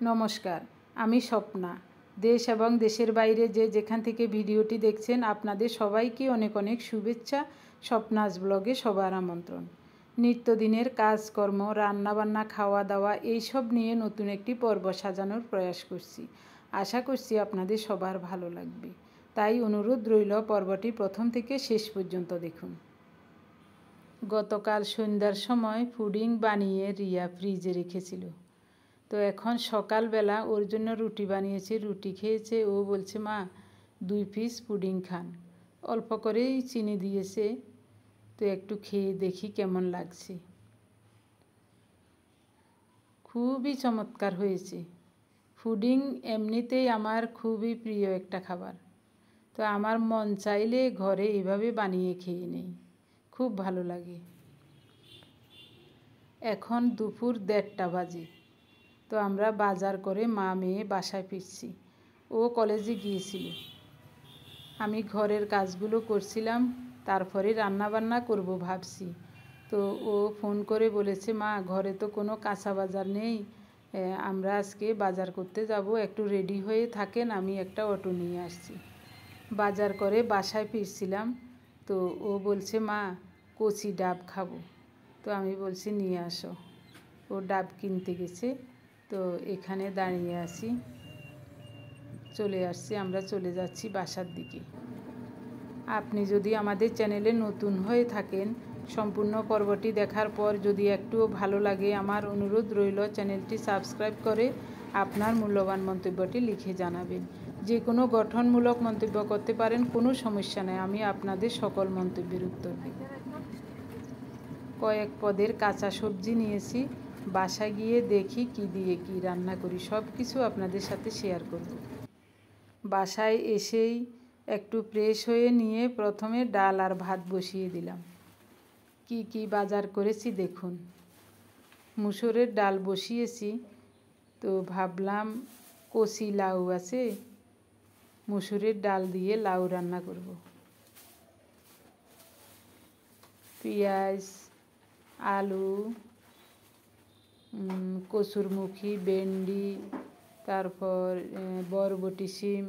নমস্কার, আমি স্বপ্না। দেশ এবং দেশের বাইরে যে যেখান থেকে ভিডিওটি দেখছেন আপনাদের সবাইকে অনেক অনেক শুভেচ্ছা। স্বপ্নাস ব্লগে সবার আমন্ত্রণ। নিত্যদিনের কাজকর্ম, রান্নাবান্না, খাওয়া দাওয়া এইসব নিয়ে নতুন একটি পর্ব সাজানোর প্রয়াস করছি। আশা করছি আপনাদের সবার ভালো লাগবে, তাই অনুরোধ রইল পর্বটি প্রথম থেকে শেষ পর্যন্ত দেখুন। গতকাল সন্ধ্যার সময় পুডিং বানিয়ে রিয়া ফ্রিজে রেখেছিল। তো এখন সকালবেলা ওর জন্য রুটি বানিয়েছি, রুটি খেয়েছে। ও বলছে, মা 2 পিস পুডিং খান। অল্প করেই চিনি দিয়েছে, তো একটু খেয়ে দেখি কেমন লাগছে। খুবই চমৎকার হয়েছে। পুডিং এমনিতেই আমার খুবই প্রিয় একটা খাবার, তো আমার মন চাইলে ঘরে এভাবে বানিয়ে খেয়ে নেই, খুব ভালো লাগে। এখন দুপুর 1:30 বাজে। তো আমরা বাজার করে মা মেয়ে বাসায় ফিরছি। ও কলেজে গিয়েছিল, আমি ঘরের কাজগুলো করছিলাম, তারপরে রান্নাবান্না করব ভাবছি। তো ও ফোন করে বলেছে, মা ঘরে তো কোনো কাঁচা বাজার নেই, আমরা আজকে বাজার করতে যাব, একটু রেডি হয়ে থাকেন, আমি একটা অটো নিয়ে আসছি। বাজার করে বাসায় ফিরছিলাম, তো ও বলছে, মা কচি ডাব খাবো। তো আমি বলছি নিয়ে আসো। ও ডাব কিনতে গেছে, তো এখানে দাঁড়িয়ে আছি, চলে আসছি, আমরা চলে যাচ্ছি বাসার দিকে। আপনি যদি আমাদের চ্যানেলে নতুন হয়ে থাকেন, সম্পূর্ণ পর্বটি দেখার পর যদি একটুও ভালো লাগে, আমার অনুরোধ রইল চ্যানেলটি সাবস্ক্রাইব করে আপনার মূল্যবান মন্তব্যটি লিখে জানাবেন। যে কোনো গঠনমূলক মন্তব্য করতে পারেন, কোনো সমস্যা নেই, আমি আপনাদের সকল মন্তব্যের উত্তর দেব। কয়েক পদের কাঁচা সবজি নিয়েছি, বাসায় গিয়ে দেখি কি দিয়ে কি রান্না করি, সব কিছু আপনাদের সাথে শেয়ার করব। বাসায় এসেই একটু ফ্রেশ হয়ে নিয়ে প্রথমে ডাল আর ভাত বসিয়ে দিলাম। কি কি বাজার করেছি দেখুন। মুসুরের ডাল বসিয়েছি, তো ভাবলাম কচি লাউ আছে, মুসুরের ডাল দিয়ে লাউ রান্না করব। পেঁয়াজ, আলু, কচুরমুখী, ভেন্ডি, তারপর বরবটি, শিম,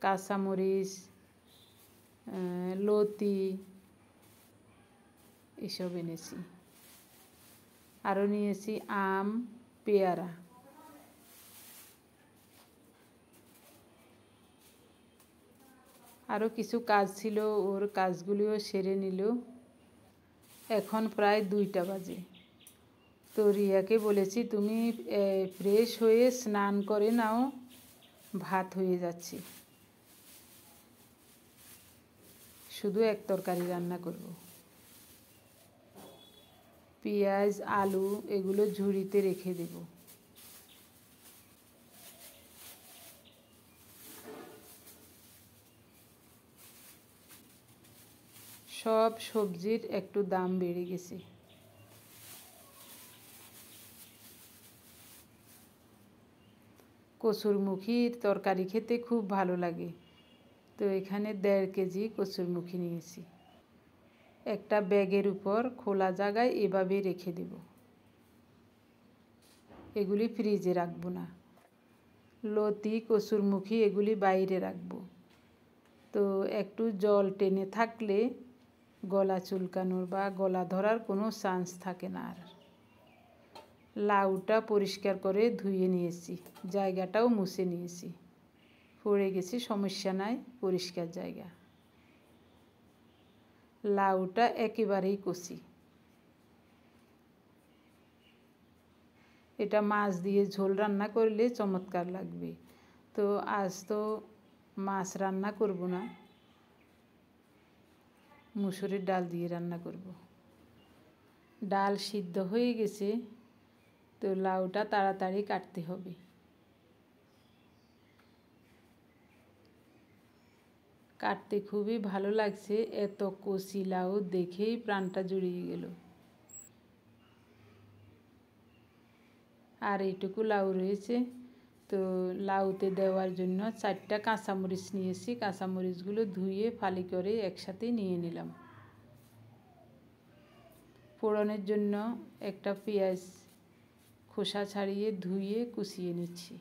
কাঁচামরিচ, লতি এসব এনেছি। আরও নিয়েছি আম, পেয়ারা। আরও কিছু কাজ ছিল, ওর কাজগুলিও সেরে নিল। এখন প্রায় 2টা বাজে। তো রিয়াকে বলেছি, তুমি ফ্রেশ হয়ে স্নান করে নাও, ভাত হয়ে যাচ্ছে, শুধু এক তরকারি রান্না করব। পেঁয়াজ, আলু এগুলো ঝুড়িতে রেখে দেব। সব সবজির একটু দাম বেড়ে গেছে। কচুরমুখির তরকারি খেতে খুব ভালো লাগে, তো এখানে 1.5 কেজি কচুরমুখী নিয়েছি। একটা ব্যাগের উপর খোলা জায়গায় এভাবে রেখে দেব, এগুলি ফ্রিজে রাখবো না। লতি, কচুরমুখী এগুলি বাইরে রাখবো। তো একটু জল টেনে থাকলে গলা চুলকানোর বা গলা ধরার কোনো চান্স থাকে না আর। লাউটা পরিষ্কার করে ধুয়ে নিয়েছি, জায়গাটাও মুছে নিয়েছি, পড়ে গেছে সমস্যা নাই, পরিষ্কার জায়গা। লাউটা একেবারেই কচি। এটা মাছ দিয়ে ঝোল রান্না করলে চমৎকার লাগবে। তো আজ তো মাছ রান্না করব না, মুসুরির ডাল দিয়ে রান্না করব। ডাল সিদ্ধ হয়ে গেছে, তো লাউটা তাড়াতাড়ি কাটতে হবে। কাটতে খুবই ভালো লাগছে, এত কচি লাউ দেখেই প্রাণটা জুড়িয়ে গেল। আর এইটুকু লাউ রয়েছে, তো লাউতে দেওয়ার জন্য 4টা কাঁচামরিচ নিয়েছি। কাঁচামরিচগুলো ধুয়ে ফালি করে একসাথে নিয়ে নিলাম। ফোড়নের জন্য একটা পেঁয়াজ খোসা ছাড়িয়ে ধুয়ে কুচিয়ে নিচ্ছি।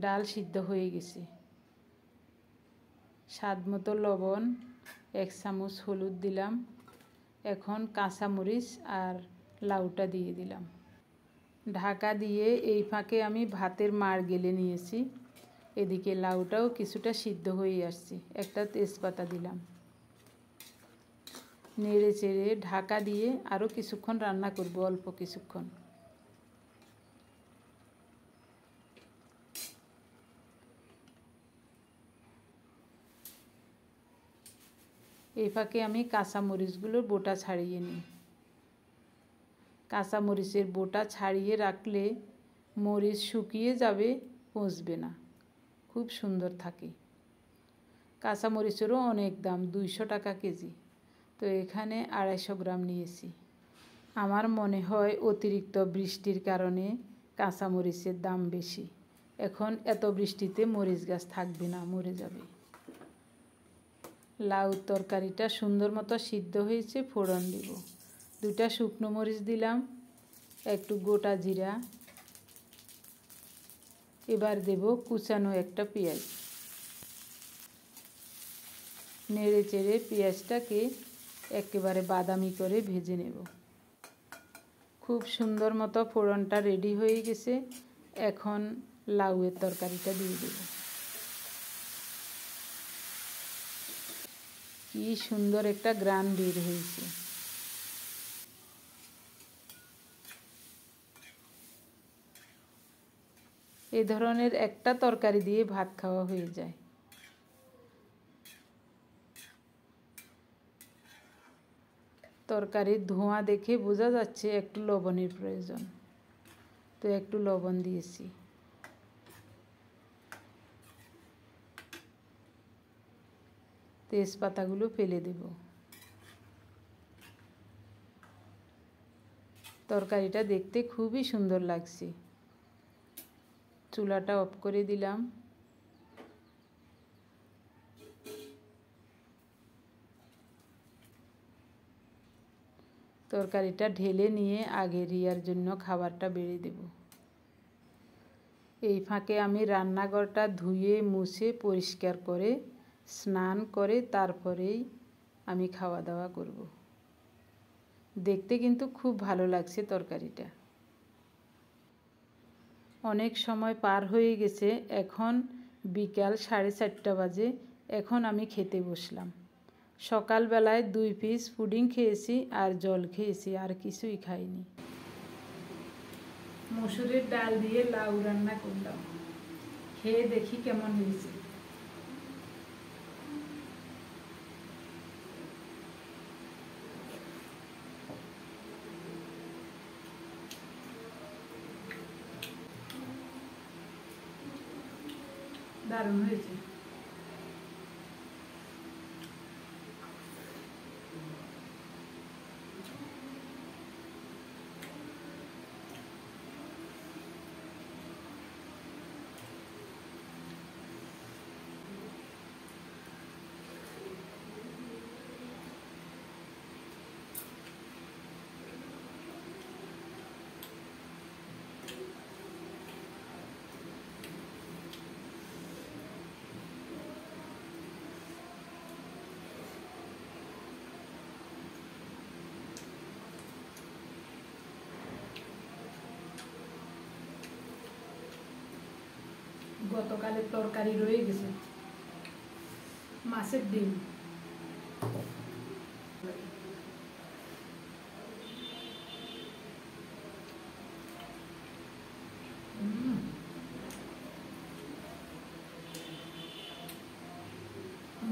ডাল সিদ্ধ হয়ে গেছে। স্বাদ মতো লবণ, 1 চামচ হলুদ দিলাম। এখন কাঁচামরিচ আর লাউটা দিয়ে দিলাম। ঢাকা দিয়ে এই ফাঁকে আমি ভাতের মাড় গেলে নিয়েছি। এদিকে লাউটাও কিছুটা সিদ্ধ হয়ে আসছে। একটা তেজপাতা দিলাম। নেড়ে চেড়ে ঢাকা দিয়ে আরও কিছুক্ষণ রান্না করব, অল্প কিছুক্ষণ। এই ফাঁকে আমি কাঁচামরিচগুলোর বোটা ছাড়িয়ে নিই। কাঁচামরিচের বোটা ছাড়িয়ে রাখলে মরিচ শুকিয়ে যাবে, পচবে না, খুব সুন্দর থাকে। কাঁচামরিচেরও অনেক দাম, 200 টাকা কেজি। তো এখানে 250 গ্রাম নিয়েছি। আমার মনে হয় অতিরিক্ত বৃষ্টির কারণে কাঁচামরিচের দাম বেশি। এখন এত বৃষ্টিতে মরিচ গাছ থাকবে না, মরে যাবে। লাউ তরকারিটা সুন্দর মতো সিদ্ধ হয়েছে, ফোড়ন দিব। 2টা শুকনো মরিচ দিলাম, একটু গোটা জিরা। এবার দেব কুচানো একটা পেঁয়াজ। নেড়ে চেড়ে পেঁয়াজটাকে একেবারে বাদামি করে ভেজে নেব। খুব সুন্দর মতো ফোড়নটা রেডি হয়ে গেছে। এখন লাউয়ের তরকারিটা দিয়ে দেব। কি সুন্দর একটা গ্রান বের হয়েছে। এই ধরনের একটা তরকারি দিয়ে ভাত খাওয়া হয়ে যায়। তরকারির ধোঁয়া দেখে বোঝা যাচ্ছে একটু লবণের প্রয়োজন, তো একটু লবণ দিয়েছি। তেজপাতাগুলো ফেলে দেব। তরকারিটা দেখতে খুবই সুন্দর লাগছে। চুলাটা অফ করে দিলাম। তরকারিটা ঢেলে নিয়ে আগে রিয়ার জন্য খাবারটা বেড়ে দেব। এই ফাঁকে আমি রান্নাঘরটা ধুয়ে মুছে পরিষ্কার করে স্নান করে তারপরেই আমি খাওয়া দাওয়া করব। দেখতে কিন্তু খুব ভালো লাগছে তরকারিটা। অনেক সময় পার হয়ে গেছে, এখন বিকাল 4:30 বাজে। এখন আমি খেতে বসলাম। সকালবেলায় 2 পিস পুডিং খেয়েছি আর জল খেয়েছি, আর কিছুই খাইনি। মসুরের ডাল দিয়ে লাউ রান্না করলাম, খেয়ে দেখি কেমন হয়েছে। দারুণ হয়েছে। গতকালের তরকারি রয়ে গেছে, মাছের ডিম।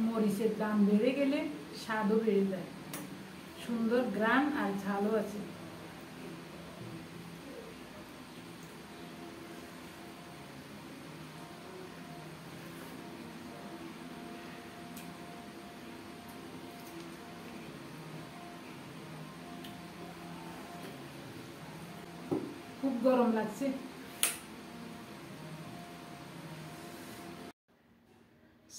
মরিচের দাম বেড়ে গেলে স্বাদও বেড়ে যায়। সুন্দর গ্রান আর ঝালও আছে। খুব গরম লাগছে।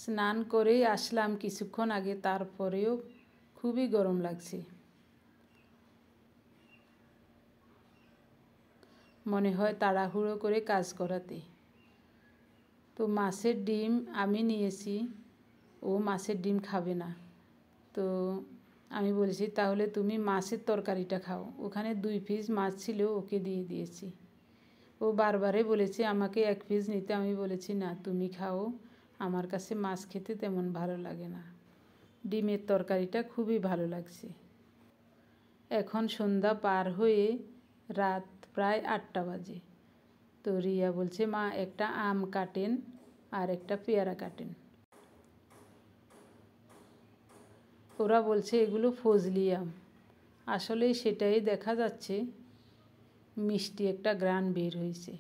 স্নান করেই আসলাম কিছুক্ষণ আগে, তারপরেও খুবই গরম লাগছে। মনে হয় তাড়াহুড়ো করে কাজ করাতে। তো মাছের ডিম আমি নিয়েছি, ও মাছের ডিম খাবে না। তো আমি বলেছি তাহলে তুমি মাছের তরকারিটা খাও। ওখানে 2 পিস মাছ ছিল, ওকে দিয়ে দিয়েছি। ও বারবারে বলেছে আমাকে 1 পিস নিতে। আমি বলেছি না, তুমি খাও, আমার কাছে মাছ খেতে তেমন ভালো লাগে না। ডিমের তরকারিটা খুবই ভালো লাগছে। এখন সন্ধ্যা পার হয়ে রাত প্রায় 8টা বাজে। তো রিয়া বলছে মা একটা আম কাটেন আর একটা পেয়ারা কাটেন। ওরা বলছে এগুলো ফজলি আম। আসলেই সেটাই দেখা যাচ্ছে, মিষ্টি একটা ঘ্রাণ বের হয়েছে।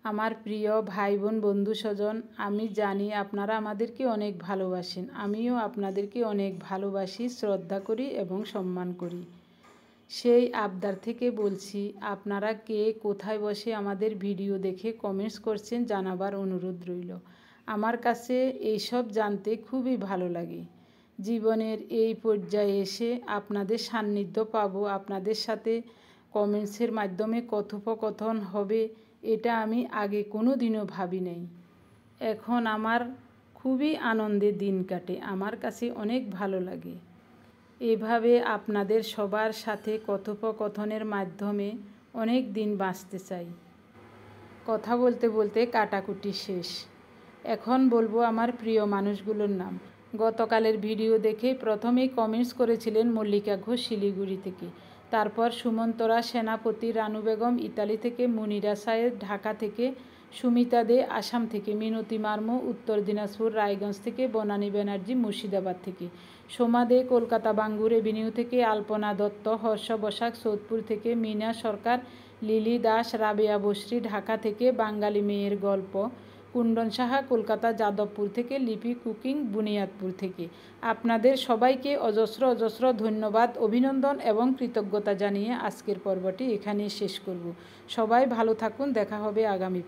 আমার প্রিয় ভাই বোন বন্ধু স্বজন, আমি জানি আপনারা আমাদেরকে অনেক ভালোবাসেন। আমিও আপনাদেরকে অনেক ভালোবাসি, শ্রদ্ধা করি এবং সম্মান করি। সেই আবদার থেকে বলছি, আপনারা কে কোথায় বসে আমাদের ভিডিও দেখে কমেন্টস করছেন জানাবার অনুরোধ রইল। আমার কাছে এইসব জানতে খুবই ভালো লাগে। জীবনের এই পর্যায়ে এসে আপনাদের সান্নিধ্য পাবো, আপনাদের সাথে কমেন্টসের মাধ্যমে কথোপকথন হবে, এটা আমি আগে কোনো দিনও ভাবি নাই। এখন আমার খুবই আনন্দের দিন কাটে, আমার কাছে অনেক ভালো লাগে। এভাবে আপনাদের সবার সাথে কথোপকথনের মাধ্যমে অনেক দিন বাঁচতে চাই। কথা বলতে বলতে কাটাকুটি শেষ। এখন বলবো আমার প্রিয় মানুষগুলোর নাম। গতকালের ভিডিও দেখে প্রথমেই কমেন্টস করেছিলেন মল্লিকা ঘোষ শিলিগুড়ি থেকে, তারপর সুমন্তরা সেনাপতি, রানু বেগম ইতালি থেকে, মুনিরা সায়েদ ঢাকা থেকে, সুমিতা দে আসাম থেকে, মিনতি মার্মো উত্তর দিনাজপুর রায়গঞ্জ থেকে, বনানী ব্যানার্জি মুর্শিদাবাদ থেকে, সোমা দে কলকাতা বাঙ্গুর এভিনিউ থেকে, আলপনা দত্ত হর্ষ বসাক সোদপুর থেকে, মিনা সরকার, লিলি দাস, রাবেয়া বসরি ঢাকা থেকে, বাঙালি মেয়ের গল্প, কুণ্ডন সাহা কলকাতা যাদবপুর থেকে, লিপি কুকিং বুনিয়াদপুর থেকে। আপনাদের সবাইকে অজস্র অজস্র ধন্যবাদ, অভিনন্দন এবং কৃতজ্ঞতা জানিয়ে আজকের পর্বটি এখানেই শেষ করব। সবাই ভালো থাকুন, দেখা হবে আগামী